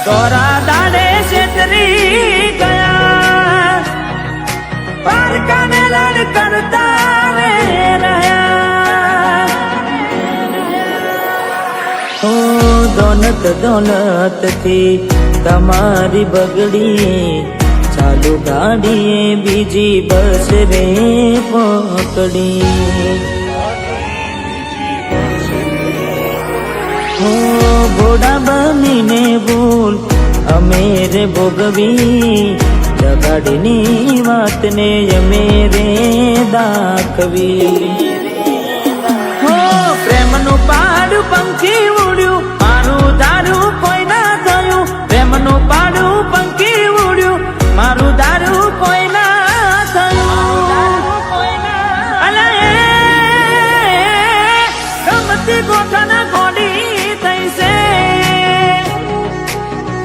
તોરા દાડે છેતરી ગયા, પારકાને લડ કરતા રે રહ્યા. ઓ દોલત દોલત થી તમારી બગડી, ચાલુ ગાડીએ બીજી બસ રે પકડી. હો ભોળા બનીને ભૂલ અમે રે ભોગવી, જગાડીની વાતને અમે રે દાખવી. હો પ્રેમનું પાડું પંખી ઉડ્યું, મારું દારૂ કોઈ ના થયું. પ્રેમનું પાડું પંખી ઉડ્યું, મારું દારૂ કોઈ ના થયું. અલા એ ગમતી ગોઠણ ગોડી થઈ છે,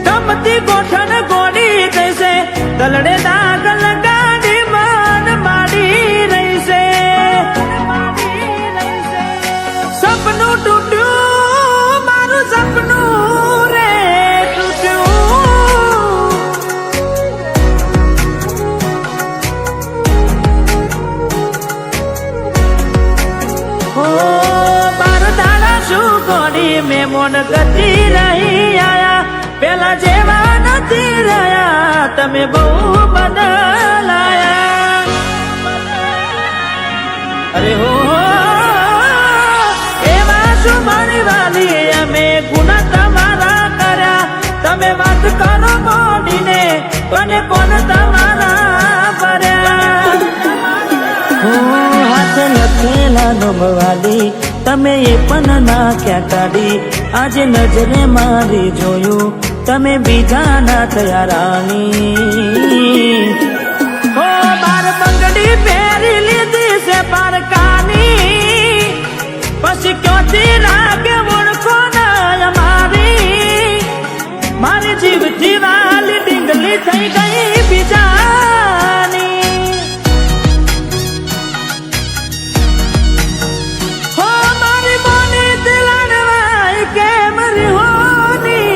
ગમતી ગોઠણ ગોડી થઈ છે. ગલડે દાગ લગાડી મન માડી રહી છે. સપનું તૂટ્યું, મારું સપનું રે તૂટ્યું. ઓ બાર દાડા શું ગોડી મેમોન ગતિ રહી આયા, પેલા જેવા નથી રહ્યા તમે બહુ બદલાયા. અરે હો એવા શું મારી વાલી અમે ગુના તમારા કર્યા. તમે વાત કરો ગોડીને અને કોણ તમારા ભર્યા. હાથ લખેલા નોમવાલી તમે એ પણ નાખ્યા કાઢી. આજે નજરે મારી જોયું તમે બીજા ના થયા રાણી. હો બાર બંગડી પહેરી લીધી છે પારકાની, પછી ક્યોથી લાગે ઓળખો ના અમારી. મારી જીવથી વાલી ડીંગલી થઈ ગઈ બીજાની. હો મારી મોની દિલણવાઈ કેમ રિહોની.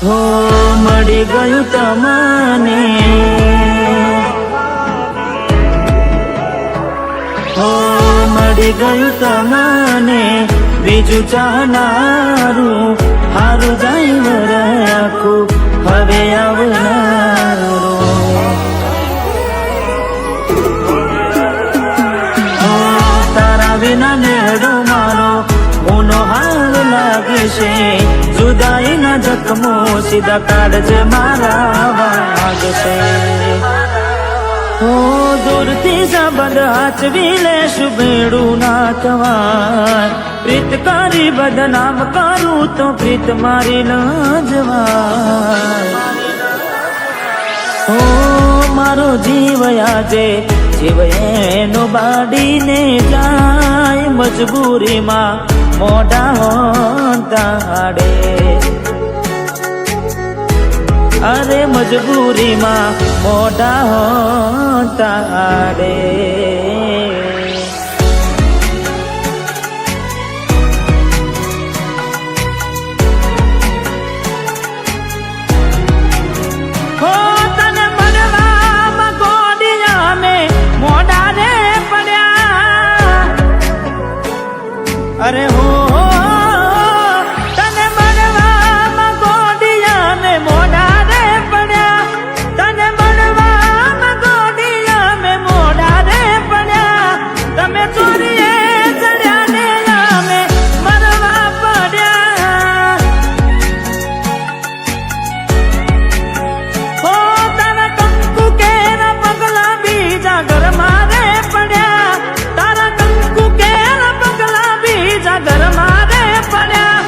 હો મળી ગયું તમને, હો મળી ગયું તમને બીજું ચાહનારું. હારું જાય વરાખું હવે આવનારું. તારા વિના નેડો મારો ઊનો હાર લાગે છે. જુદાઈના જખમો સીધા કાઢજે મારા વાગશે. હો દૂરથી સંબંધ હાચવી લેશું ભેડું ના થવાય. પ્રીત કરી બદનામ કરું તો પ્રીત મારી ન જવાય. હો મારો જીવ આજે જીવ એનો બાડીને જાય. મજબૂરીમાં મોઢા હોંતાડે, અરે મજબૂરીમાં મોઢા હોંતાડે. હો તને મળવામાં ગોડિયા મેં મોઢા રે પડ્યા. અરે હો તને મળવામાં ગોડિયા મેં મોઢા રે પડ્યા. તને મળવામાં ગોડિયા મેં મોઢા રે પડ્યા. તમે ચોરીએ ચડ્યા ને અમે મરવા પડ્યા. હો તારા કંકુ કેરા પગલા બીજા ઘરમાં રે પડ્યા. તારા કંકુ કેરા પગલા બીજા ઘરમાં રે પડ્યા.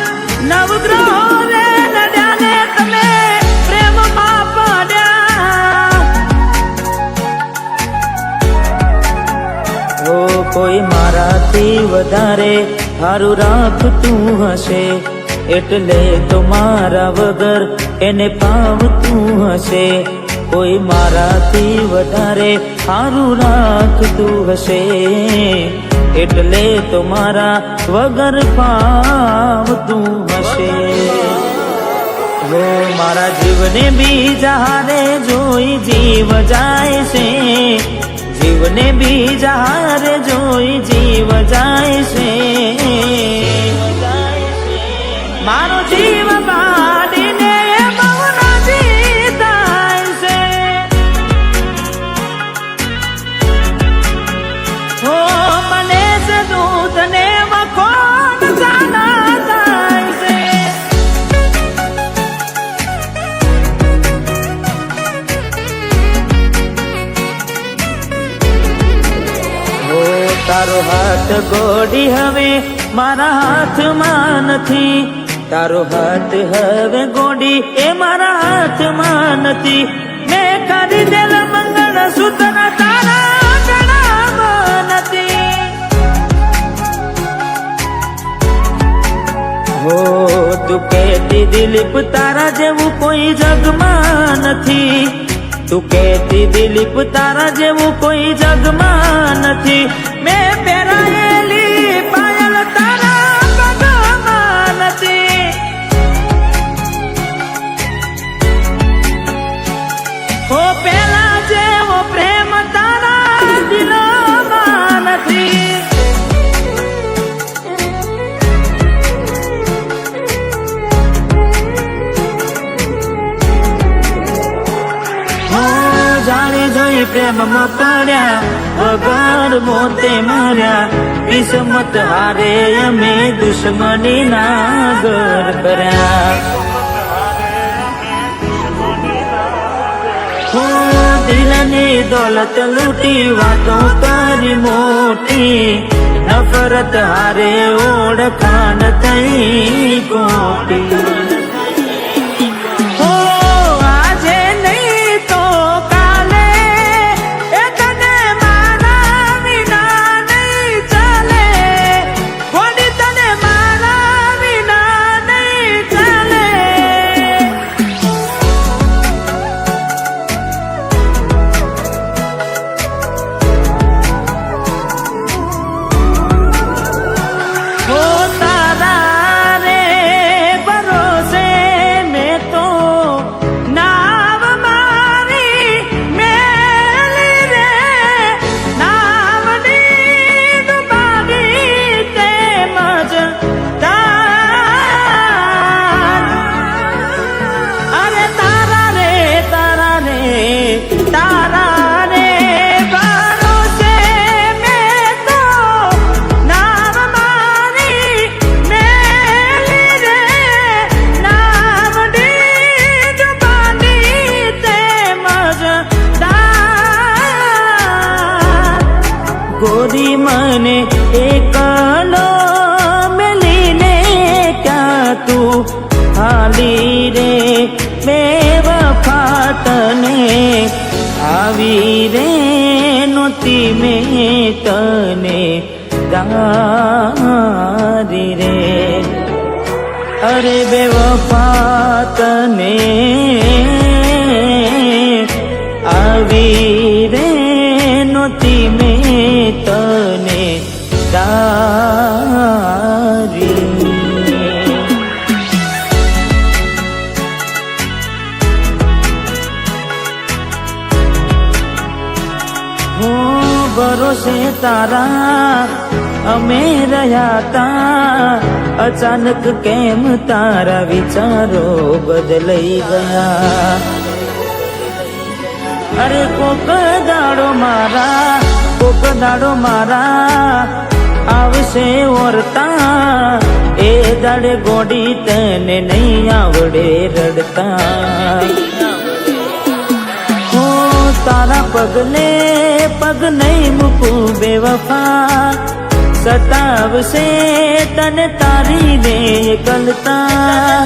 નવગ્રહો રે નડ્યા ને તમે પ્રેમમાં પડ્યા. ઓ કોઈ મારાથી વધારે હારું રાખતું હશે, એટલે તો મારા વગર એને પાવતું હશે. કોઈ મારાથી વધારે સારું રાખતું હશે, એટલે તો મારા વગર ફાવતું હશે. હો મારા જીવને બીજા હારે જોઈ જીવ જાય છે, જીવને બીજા હારે જોઈ જીવ જાય છે. મારો જીવ કાઢીને બહુ રાજી થાય છે. હો મને છે દૂધ ને મખોન જાના થાય છે. હો તારો હાથ ગોડી હવે મારા હાથમાં નથી, તારો હાથ હવે ગોડી એ મારા હાથમાં નથી. મેં ખરીદેલ મંગળસૂત્ર તારા ગળામાં નથી. હો તું કહેતી દિલીપ તારા જેવું કોઈ જગમાં નથી, તું કહેતી દિલીપ તારા જેવું કોઈ જગમાં નથી. મેં પહેરાયેલી પાયલ તારા પગમાં નથી. હો પેલા જેવો પ્રેમ તારા દિલમાં નથી. જાણી જોઈ પ્રેમમાં પડ્યા વગર મોતે મર્યા, કિસ્મત હારે અમે દુશ્મની ના ઘર કર્યા. દિલની દોલત લૂટી વાતો કરી મોટી, નફરત હારે ઓળખાણ થઈ ગોટી. ગોરી મને એકલો મેલીને ક્યાં તું હાલી રે, બેવફા તને આવી રે નોતી મેં તને તારી રે. અરે બેવફા તને આવી રે નોતી મેં તને તારી. હો ભરોસે તારા અમે રહ્યા તા, અચાનક કેમ તારા વિચારો બદલાઈ ગયા. અરે કોક દાડો મારા આવશે ઓરતા, એ દાડે ગોડી તને નહીં આવડે રડતા. હો તારા પગલે પગ નહીં મૂકું બેવફા, સતાવશે તને તારી ને એકલતા.